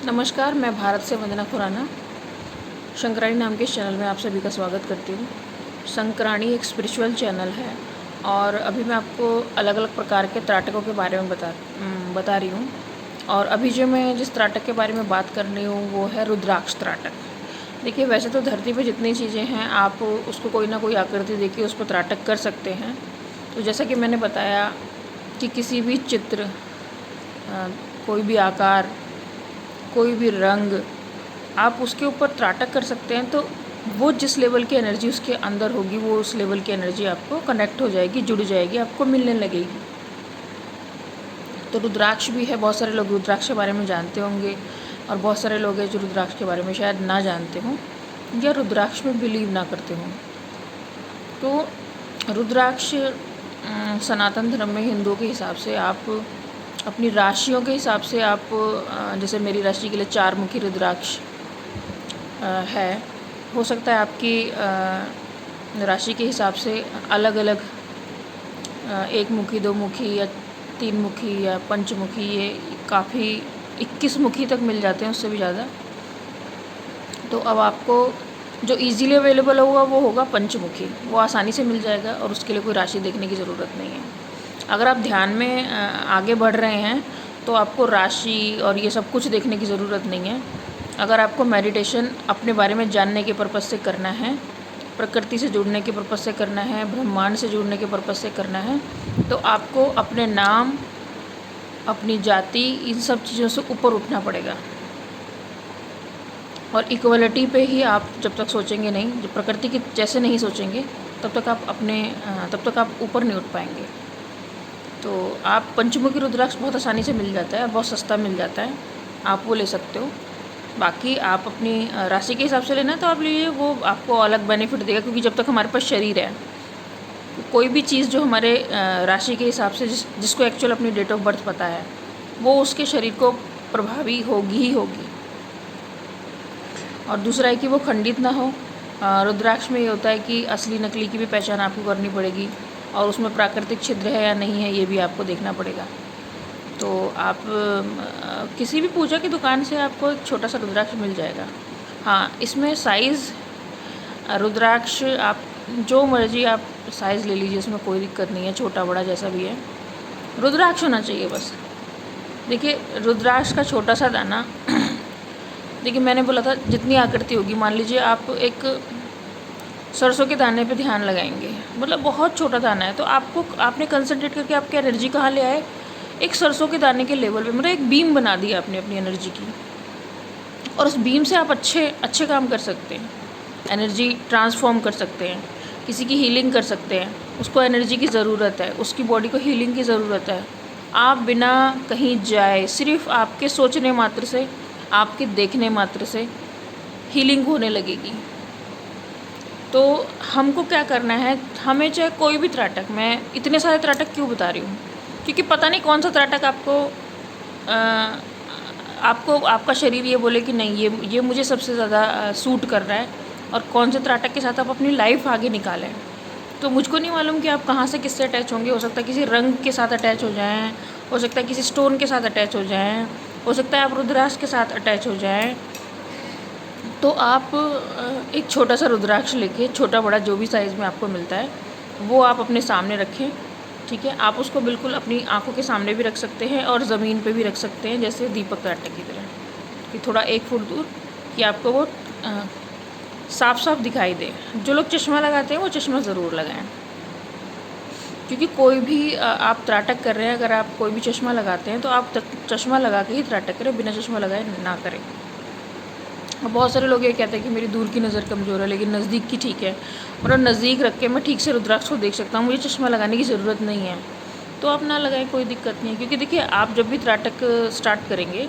नमस्कार, मैं भारत से वंदना खुराना शंकराणी नाम के इस चैनल में आप सभी का स्वागत करती हूँ। शंकराणी एक स्पिरिचुअल चैनल है और अभी मैं आपको अलग अलग प्रकार के त्राटकों के बारे में बता रही हूँ। और अभी जो मैं जिस त्राटक के बारे में बात कर रही हूँ वो है रुद्राक्ष त्राटक। देखिए, वैसे तो धरती पे जितनी चीज़ें हैं आप उसको कोई ना कोई आकृति देके उस पर त्राटक कर सकते हैं। तो जैसा कि मैंने बताया कि किसी भी चित्र, कोई भी आकार, कोई भी रंग आप उसके ऊपर त्राटक कर सकते हैं। तो वो जिस लेवल की एनर्जी उसके अंदर होगी वो उस लेवल की एनर्जी आपको कनेक्ट हो जाएगी, जुड़ जाएगी, आपको मिलने लगेगी। तो रुद्राक्ष भी है, बहुत सारे लोग रुद्राक्ष के बारे में जानते होंगे और बहुत सारे लोग हैं जो रुद्राक्ष के बारे में शायद ना जानते हों या रुद्राक्ष में बिलीव ना करते हों। तो रुद्राक्ष सनातन धर्म में हिंदुओं के हिसाब से आप अपनी राशियों के हिसाब से आप जैसे मेरी राशि के लिए 4 मुखी रुद्राक्ष है, हो सकता है आपकी राशि के हिसाब से अलग अलग 1 मुखी, 2 मुखी या 3 मुखी या पंचमुखी, ये काफ़ी 21 मुखी तक मिल जाते हैं, उससे भी ज़्यादा। तो अब आपको जो इजीली अवेलेबल होगा वो होगा पंचमुखी, वो आसानी से मिल जाएगा और उसके लिए कोई राशि देखने की ज़रूरत नहीं है। अगर आप ध्यान में आगे बढ़ रहे हैं तो आपको राशि और ये सब कुछ देखने की ज़रूरत नहीं है। अगर आपको मेडिटेशन अपने बारे में जानने के पर्पज़ से करना है, प्रकृति से जुड़ने के पर्पज़ से करना है, ब्रह्मांड से जुड़ने के पर्पज़ से करना है, तो आपको अपने नाम, अपनी जाति, इन सब चीज़ों से ऊपर उठना पड़ेगा। और इक्वलिटी पे ही आप जब तक सोचेंगे नहीं, जब प्रकृति की जैसे नहीं सोचेंगे तब तक आप ऊपर नहीं उठ पाएंगे। तो आप पंचमुखी रुद्राक्ष बहुत आसानी से मिल जाता है, बहुत सस्ता मिल जाता है, आप वो ले सकते हो। बाकी आप अपनी राशि के हिसाब से लेना है तो आप लीजिए, वो आपको अलग बेनिफिट देगा। क्योंकि जब तक हमारे पास शरीर है, कोई भी चीज़ जो हमारे राशि के हिसाब से जिसको एक्चुअल अपनी डेट ऑफ बर्थ पता है, वो उसके शरीर को प्रभावी होगी ही होगी। और दूसरा है कि वो खंडित ना हो। रुद्राक्ष में ये होता है कि असली नकली की भी पहचान आपको करनी पड़ेगी और उसमें प्राकृतिक छिद्र है या नहीं है ये भी आपको देखना पड़ेगा। तो आप किसी भी पूजा की दुकान से आपको एक छोटा सा रुद्राक्ष मिल जाएगा। हाँ, इसमें साइज़ रुद्राक्ष आप जो मर्जी आप साइज़ ले लीजिए, इसमें कोई दिक्कत नहीं है, छोटा बड़ा जैसा भी है, रुद्राक्ष होना चाहिए बस। देखिए, रुद्राक्ष का छोटा सा दाना देखिए, मैंने बोला था जितनी आकृति होगी, मान लीजिए आप एक सरसों के दाने पे ध्यान लगाएंगे, मतलब बहुत छोटा दाना है, तो आपने कंसंट्रेट करके आपकी एनर्जी कहाँ ले आए, एक सरसों के दाने के लेवल पे, मतलब एक बीम बना दी आपने अपनी एनर्जी की, और उस बीम से आप अच्छे काम कर सकते हैं, एनर्जी ट्रांसफॉर्म कर सकते हैं, किसी की हीलिंग कर सकते हैं। उसको एनर्जी की ज़रूरत है, उसकी बॉडी को हीलिंग की ज़रूरत है। आप बिना कहीं जाए, सिर्फ आपके सोचने मात्र से, आपके देखने मात्र से हीलिंग होने लगेगी। तो हमको क्या करना है, हमें चाहे कोई भी त्राटक, मैं इतने सारे त्राटक क्यों बता रही हूँ, क्योंकि पता नहीं कौन सा त्राटक आपको आपका शरीर ये बोले कि नहीं ये मुझे सबसे ज़्यादा सूट कर रहा है, और कौन से त्राटक के साथ आप अपनी लाइफ आगे निकालें। तो मुझको नहीं मालूम कि आप कहाँ से किससे अटैच होंगे। हो सकता है किसी रंग के साथ अटैच हो जाएं, हो सकता है किसी स्टोन के साथ अटैच हो जाएं, हो सकता है आप रुद्राक्ष के साथ अटैच हो जाएं। तो आप एक छोटा सा रुद्राक्ष लेके, छोटा बड़ा जो भी साइज़ में आपको मिलता है, वो आप अपने सामने रखें, ठीक है। आप उसको बिल्कुल अपनी आंखों के सामने भी रख सकते हैं और ज़मीन पे भी रख सकते हैं, जैसे दीपक त्राटक की तरह, कि थोड़ा 1 फुट दूर, कि आपको वो साफ साफ दिखाई दे। जो लोग चश्मा लगाते हैं वो चश्मा ज़रूर लगाएं, क्योंकि कोई भी आप त्राटक कर रहे हैं, अगर आप कोई भी चश्मा लगाते हैं तो आप चश्मा लगा के ही त्राटक करें, बिना चश्मा लगाए ना करें। बहुत सारे लोग ये कहते हैं कि मेरी दूर की नज़र कमज़ोर है, लेकिन नज़दीक की ठीक है, मतलब नज़दीक रख के मैं ठीक से रुद्राक्ष को देख सकता हूँ, मुझे चश्मा लगाने की ज़रूरत नहीं है। तो आप ना लगाएं, कोई दिक्कत नहीं है। क्योंकि देखिए, आप जब भी त्राटक स्टार्ट करेंगे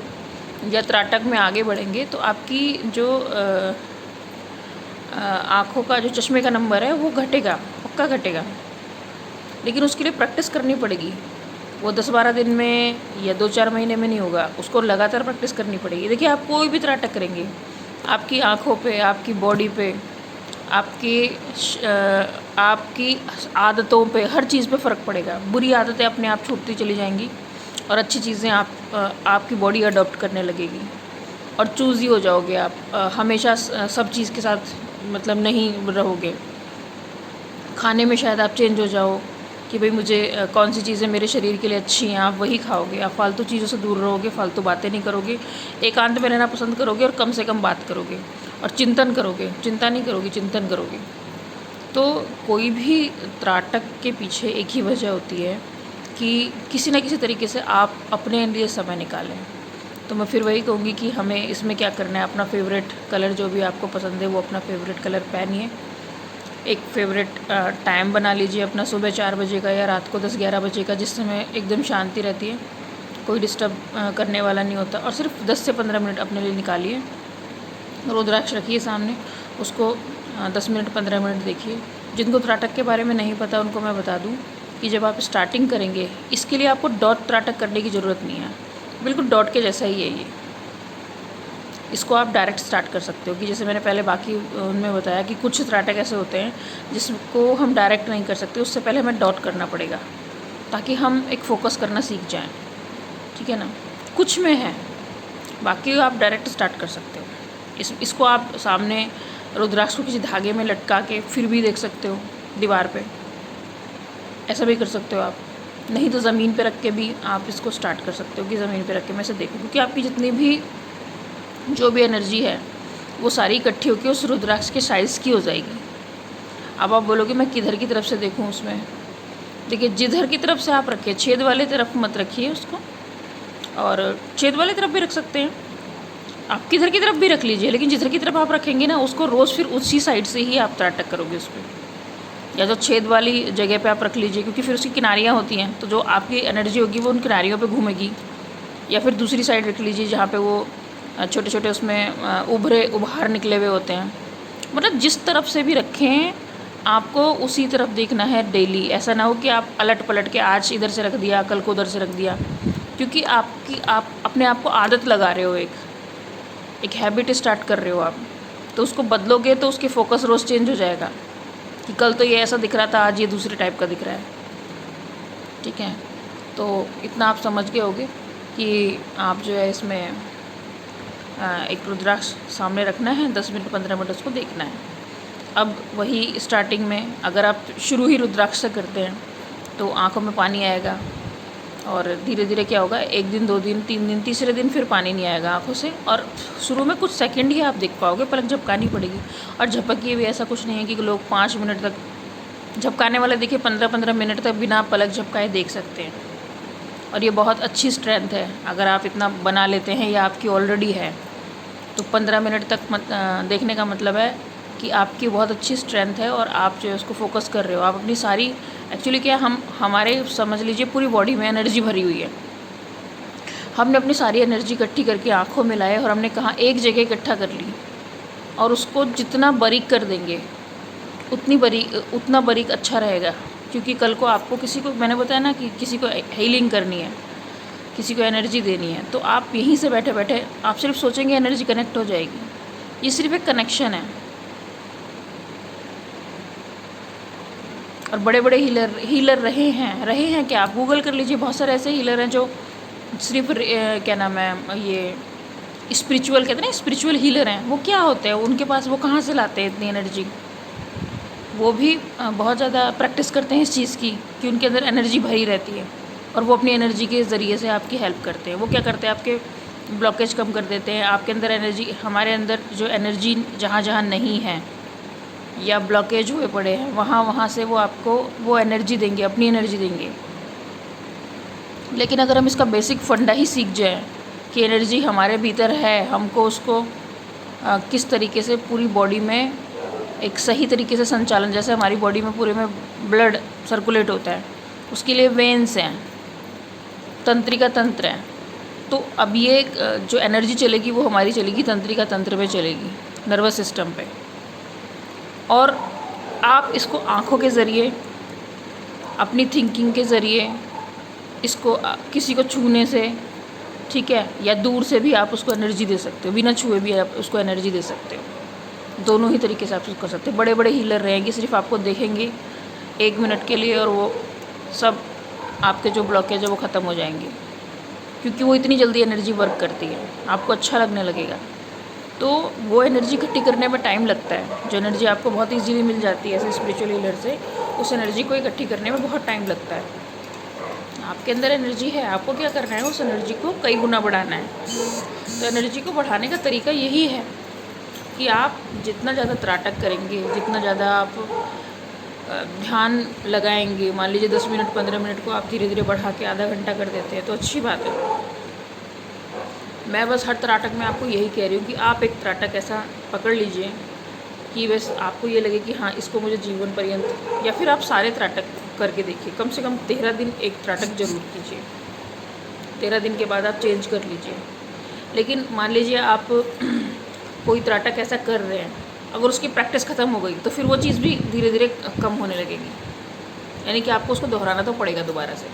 या त्राटक में आगे बढ़ेंगे तो आपकी जो आँखों का जो चश्मे का नंबर है वो घटेगा, पक्का घटेगा, लेकिन उसके लिए प्रैक्टिस करनी पड़ेगी। वो 10-12 दिन में या 2-4 महीने में नहीं होगा, उसको लगातार प्रैक्टिस करनी पड़ेगी। देखिए, आप कोई भी त्राटक करेंगे, आपकी आँखों पे, आपकी बॉडी पे, आपकी आदतों पे, हर चीज़ पे फ़र्क पड़ेगा। बुरी आदतें अपने आप छूटती चली जाएंगी और अच्छी चीज़ें आपकी बॉडी अडॉप्ट करने लगेगी। और चूज़ी हो जाओगे आप। हमेशा सब चीज़ के साथ मतलब नहीं रहोगे। खाने में शायद आप चेंज हो जाओ कि भाई मुझे कौन सी चीज़ें मेरे शरीर के लिए अच्छी हैं, आप वही खाओगे। आप फालतू चीज़ों से दूर रहोगे, फालतू बातें नहीं करोगे, एकांत में रहना पसंद करोगे और कम से कम बात करोगे और चिंतन करोगे। चिंता नहीं करोगे, चिंतन करोगे। तो कोई भी त्राटक के पीछे एक ही वजह होती है कि किसी न किसी तरीके से आप अपने लिए समय निकालें। तो मैं फिर वही कहूँगी कि हमें इसमें क्या करना है, अपना फेवरेट कलर जो भी आपको पसंद है वो अपना फेवरेट कलर पहनिए। एक फेवरेट टाइम बना लीजिए अपना, सुबह 4 बजे का या रात को 10-11 बजे का, जिस समय एकदम शांति रहती है, कोई डिस्टर्ब करने वाला नहीं होता। और सिर्फ 10 से 15 मिनट अपने लिए निकालिए। रुद्राक्ष रखिए सामने, उसको 10 मिनट 15 मिनट देखिए। जिनको त्राटक के बारे में नहीं पता उनको मैं बता दूं कि जब आप स्टार्टिंग करेंगे, इसके लिए आपको डॉट त्राटक करने की ज़रूरत नहीं है, बिल्कुल डॉट के जैसा ही है ये। इसको आप डायरेक्ट स्टार्ट कर सकते हो कि जैसे मैंने पहले बाकी उनमें बताया कि कुछ त्राटक ऐसे होते हैं जिसको हम डायरेक्ट नहीं कर सकते, उससे पहले हमें डॉट करना पड़ेगा ताकि हम एक फ़ोकस करना सीख जाएं। ठीक है ना, कुछ में है, बाकी आप डायरेक्ट स्टार्ट कर सकते हो। इसको आप सामने रुद्राक्ष को किसी धागे में लटका के फिर भी देख सकते हो दीवार पे, ऐसा भी कर सकते हो आप। नहीं तो ज़मीन पे रख के भी आप इसको स्टार्ट कर सकते हो कि ज़मीन पे रख के मैं इसे देखूँ, क्योंकि आपकी जितनी भी जो भी एनर्जी है वो सारी इकट्ठी होकर उस रुद्राक्ष के साइज़ की हो जाएगी। अब आप बोलोगे मैं किधर की तरफ से देखूँ उसमें, देखिए जिधर की तरफ से आप रखिए, छेद वाले तरफ मत रखिए उसको, और छेद वाले तरफ भी रख सकते हैं, आप किधर की तरफ भी रख लीजिए, लेकिन जिधर की तरफ आप रखेंगे ना उसको रोज़ फिर उसी साइड से ही आप त्राटक करोगे उस पर। या जो छेद वाली जगह पे आप रख लीजिए, क्योंकि फिर उसकी किनारियाँ होती हैं, तो जो आपकी एनर्जी होगी वो उन किनारियों पे घूमेगी। या फिर दूसरी साइड रख लीजिए जहाँ पे वो छोटे छोटे उसमें उभार निकले हुए होते हैं। मतलब जिस तरफ से भी रखें आपको उसी तरफ देखना है डेली। ऐसा ना हो कि आप अलट पलट के आज इधर से रख दिया, कल को उधर से रख दिया, क्योंकि आप अपने आप को आदत लगा रहे हो, एक हैबिट स्टार्ट कर रहे हो आप। तो उसको बदलोगे तो उसके फोकस रोज़ चेंज हो जाएगा कि कल तो ये ऐसा दिख रहा था, आज ये दूसरे टाइप का दिख रहा है। ठीक है, तो इतना आप समझ गए होगे कि आप जो है इसमें एक रुद्राक्ष सामने रखना है, 10 मिनट 15 मिनट उसको देखना है। अब वही स्टार्टिंग में अगर आप शुरू ही रुद्राक्ष से करते हैं तो आँखों में पानी आएगा, और धीरे धीरे क्या होगा, 1 दिन 2 दिन 3 दिन, तीसरे दिन फिर पानी नहीं आएगा आँखों से, और शुरू में कुछ सेकंड ही आप देख पाओगे, पलक झपकानी पड़ेगी। और झपकिए भी, ऐसा कुछ नहीं है कि लोग 5 मिनट तक झपकाने वाले देखिए 15-15 मिनट तक बिना पलक झपकाए देख सकते हैं। और ये बहुत अच्छी स्ट्रेंथ है, अगर आप इतना बना लेते हैं या आपकी ऑलरेडी है तो 15 मिनट तक देखने का मतलब है कि आपकी बहुत अच्छी स्ट्रेंथ है और आप जो है उसको फोकस कर रहे हो। आप अपनी सारी, एक्चुअली क्या, हमारे समझ लीजिए पूरी बॉडी में एनर्जी भरी हुई है, हमने अपनी सारी एनर्जी इकट्ठी करके आँखों में लाए और हमने कहा एक जगह इकट्ठा कर ली, और उसको जितना बारीक कर देंगे उतना बारीक अच्छा रहेगा। क्योंकि कल को आपको किसी को, मैंने बताया ना कि किसी को हीलिंग करनी है, किसी को एनर्जी देनी है, तो आप यहीं से बैठे बैठे आप सिर्फ सोचेंगे एनर्जी कनेक्ट हो जाएगी। ये सिर्फ एक कनेक्शन है। और बड़े बड़े हीलर रहे हैं क्या, आप गूगल कर लीजिए, बहुत सारे ऐसे हीलर हैं जो सिर्फ क्या नाम है, ये स्पिरिचुअल कहते हैं ना, स्पिरिचुअल हीलर हैं। वो क्या होते हैं, उनके पास वो कहाँ से लाते हैं इतनी एनर्जी? वो भी बहुत ज़्यादा प्रैक्टिस करते हैं इस चीज़ की कि उनके अंदर एनर्जी भरी रहती है, और वो अपनी एनर्जी के ज़रिए से आपकी हेल्प करते हैं। वो क्या करते हैं, आपके ब्लॉकेज कम कर देते हैं, आपके अंदर एनर्जी, हमारे अंदर जो एनर्जी जहाँ जहाँ नहीं है या ब्लॉकेज हुए पड़े हैं, वहाँ से वो आपको वो एनर्जी देंगे, अपनी एनर्जी देंगे। लेकिन अगर हम इसका बेसिक फंडा ही सीख जाएँ कि एनर्जी हमारे भीतर है, हमको उसको किस तरीके से पूरी बॉडी में एक सही तरीके से संचालन, जैसे हमारी बॉडी में पूरे में ब्लड सर्कुलेट होता है, उसके लिए वेन्स हैं, तंत्रिका तंत्र है। तो अब ये जो एनर्जी चलेगी वो हमारी चलेगी तंत्रिका तंत्र पे चलेगी, नर्वस सिस्टम पे। और आप इसको आँखों के ज़रिए, अपनी थिंकिंग के ज़रिए, इसको किसी को छूने से, ठीक है, या दूर से भी आप उसको एनर्जी दे सकते हो, बिना छुए भी आप उसको एनर्जी दे सकते हो। दोनों ही तरीके से आप उसको कर सकते हो। बड़े बड़े हीलर रहेंगे, सिर्फ आपको देखेंगे 1 मिनट के लिए और वो सब आपके जो ब्लॉकेज है वो ख़त्म हो जाएंगे। क्योंकि वो इतनी जल्दी एनर्जी वर्क करती है, आपको अच्छा लगने लगेगा। तो वो एनर्जी इकट्ठी करने में टाइम लगता है। जो एनर्जी आपको बहुत ईजीली मिल जाती है ऐसे स्पिरिचुअल हीलर से, उस एनर्जी को इकट्ठी करने में बहुत टाइम लगता है। आपके अंदर एनर्जी है, आपको क्या करना है, उस एनर्जी को कई गुना बढ़ाना है। तो एनर्जी को बढ़ाने का तरीका यही है कि आप जितना ज़्यादा त्राटक करेंगे, जितना ज़्यादा आप ध्यान लगाएंगे, मान लीजिए 10 मिनट 15 मिनट को आप धीरे धीरे बढ़ा के आधा घंटा कर देते हैं तो अच्छी बात है। मैं बस हर त्राटक में आपको यही कह रही हूँ कि आप एक त्राटक ऐसा पकड़ लीजिए कि बस आपको ये लगे कि हाँ, इसको मुझे जीवन पर्यंत, या फिर आप सारे त्राटक करके देखिए, कम से कम 13 दिन एक त्राटक जरूर कीजिए। 13 दिन के बाद आप चेंज कर लीजिए। लेकिन मान लीजिए आप कोई त्राटक ऐसा कर रहे हैं, अगर उसकी प्रैक्टिस ख़त्म हो गई तो फिर वो चीज़ भी धीरे धीरे कम होने लगेगी, यानी कि आपको उसको दोहराना तो पड़ेगा दोबारा से।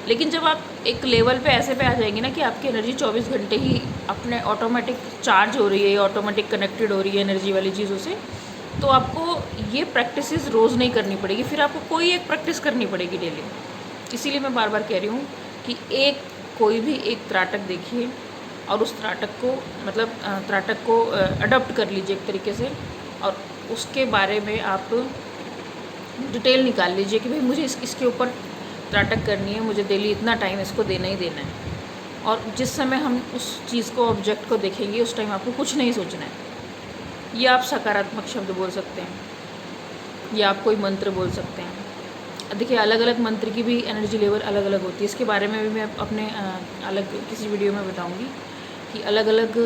लेकिन जब आप एक लेवल पे ऐसे पे आ जाएंगे ना कि आपकी एनर्जी 24 घंटे ही अपने ऑटोमेटिक चार्ज हो रही है, ऑटोमेटिक कनेक्टेड हो रही है एनर्जी वाली चीज़ों से, तो आपको ये प्रैक्टिसेस रोज़ नहीं करनी पड़ेगी, फिर आपको कोई एक प्रैक्टिस करनी पड़ेगी डेली। इसीलिए मैं बार बार कह रही हूँ कि कोई भी एक त्राटक देखिए और उस त्राटक को त्राटक को अडॉप्ट कर लीजिए एक तरीके से, और उसके बारे में आप डिटेल निकाल लीजिए कि भाई मुझे इसके ऊपर त्राटक करनी है, मुझे डेली इतना टाइम इसको देना ही देना है। और जिस समय हम उस चीज़ को, ऑब्जेक्ट को देखेंगे, उस टाइम आपको कुछ नहीं सोचना है। या आप सकारात्मक शब्द बोल सकते हैं, या आप कोई मंत्र बोल सकते हैं। देखिए, अलग अलग मंत्र की भी एनर्जी लेवल अलग अलग होती है। इसके बारे में भी मैं अपने अलग किसी वीडियो में बताऊंगी कि अलग अलग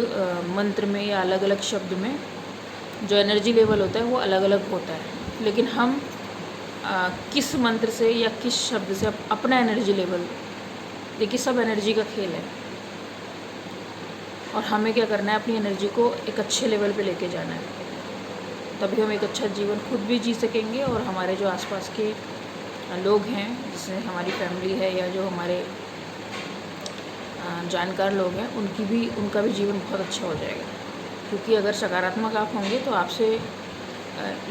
मंत्र में या अलग अलग शब्द में जो एनर्जी लेवल होता है वो अलग अलग होता है। लेकिन हम किस मंत्र से या किस शब्द से अपना एनर्जी लेवल, देखिए सब एनर्जी का खेल है, और हमें क्या करना है, अपनी एनर्जी को एक अच्छे लेवल पे लेके जाना है। तभी हम एक अच्छा जीवन खुद भी जी सकेंगे, और हमारे जो आसपास के लोग हैं, जैसे हमारी फैमिली है या जो हमारे जानकार लोग हैं, उनका भी जीवन बहुत अच्छा हो जाएगा। क्योंकि अगर सकारात्मक आप होंगे तो आपसे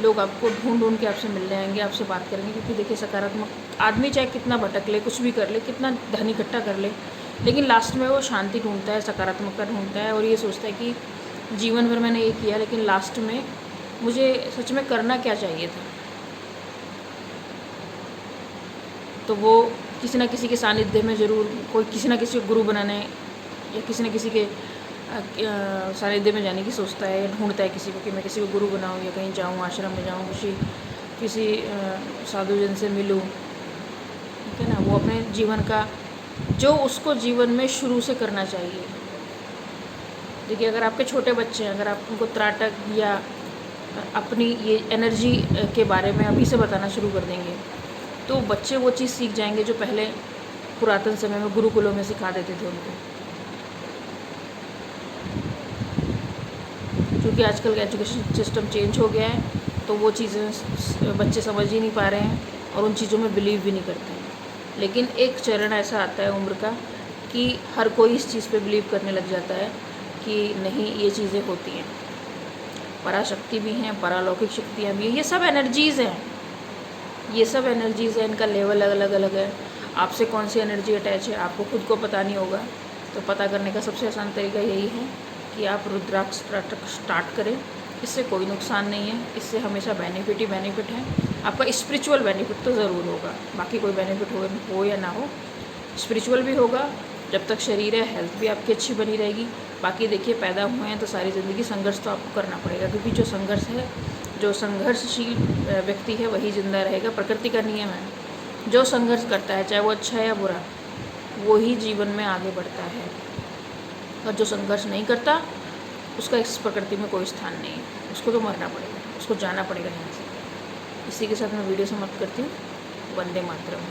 लोग आपको ढूंढ ढूंढ के आपसे मिलने आएंगे, आपसे बात करेंगे। क्योंकि देखिए, सकारात्मक आदमी चाहे कितना भटक ले, कुछ भी कर ले, कितना धन इकट्ठा कर ले, लेकिन लास्ट में वो शांति ढूंढता है, सकारात्मकता ढूंढता है, और ये सोचता है कि जीवन भर मैंने ये किया, लेकिन लास्ट में मुझे सच में करना क्या चाहिए था। तो वो किसी न किसी के सानिध्य में ज़रूर, कोई किसी न किसी को गुरु बनाने या किसी न किसी के सानिध्य में जाने की सोचता है, या ढूंढता है किसी को कि मैं किसी को गुरु बनाऊं, या कहीं जाऊं, आश्रम में जाऊं, किसी साधु जन से मिलूं, ठीक है ना। वो अपने जीवन का जो उसको जीवन में शुरू से करना चाहिए। देखिए, अगर आपके छोटे बच्चे हैं, अगर आप उनको त्राटक या अपनी ये एनर्जी के बारे में अभी से बताना शुरू कर देंगे, तो बच्चे वो चीज़ सीख जाएंगे जो पहले पुरातन समय में गुरुकुलों में सिखा देते थे उनको। क्योंकि आजकल का एजुकेशन सिस्टम चेंज हो गया है, तो वो चीज़ें बच्चे समझ ही नहीं पा रहे हैं, और उन चीज़ों में बिलीव भी नहीं करते हैं। लेकिन एक चरण ऐसा आता है उम्र का कि हर कोई इस चीज़ पे बिलीव करने लग जाता है कि नहीं, ये चीज़ें होती हैं, पराशक्ति भी हैं, परालौकिक शक्तियाँ भी हैं, ये सब एनर्जीज़ हैं, ये सब एनर्जीज़ हैं, इनका लेवल अलग अलग है। आपसे कौन सी एनर्जी अटैच है आपको खुद को पता नहीं होगा, तो पता करने का सबसे आसान तरीका यही है कि आप रुद्राक्ष त्राटक स्टार्ट करें। इससे कोई नुकसान नहीं है, इससे हमेशा बेनिफिट ही बेनिफिट है। आपका स्पिरिचुअल बेनिफिट तो ज़रूर होगा, बाकी कोई बेनिफिट हो या ना हो, स्पिरिचुअल भी होगा। जब तक शरीर है, हेल्थ भी आपकी अच्छी बनी रहेगी। बाकी देखिए, पैदा हुए हैं तो सारी ज़िंदगी संघर्ष तो आपको करना पड़ेगा, क्योंकि जो संघर्ष है, जो संघर्षशील व्यक्ति है वही जिंदा रहेगा। प्रकृति का नियम है, जो संघर्ष करता है, चाहे वो अच्छा है या बुरा, वो ही जीवन में आगे बढ़ता है। और जो संघर्ष नहीं करता, उसका इस प्रकृति में कोई स्थान नहीं है, उसको तो मरना पड़ेगा, उसको जाना पड़ेगा यहाँ से। इसी के साथ मैं वीडियो समाप्त करती हूँ। वंदे मातरम।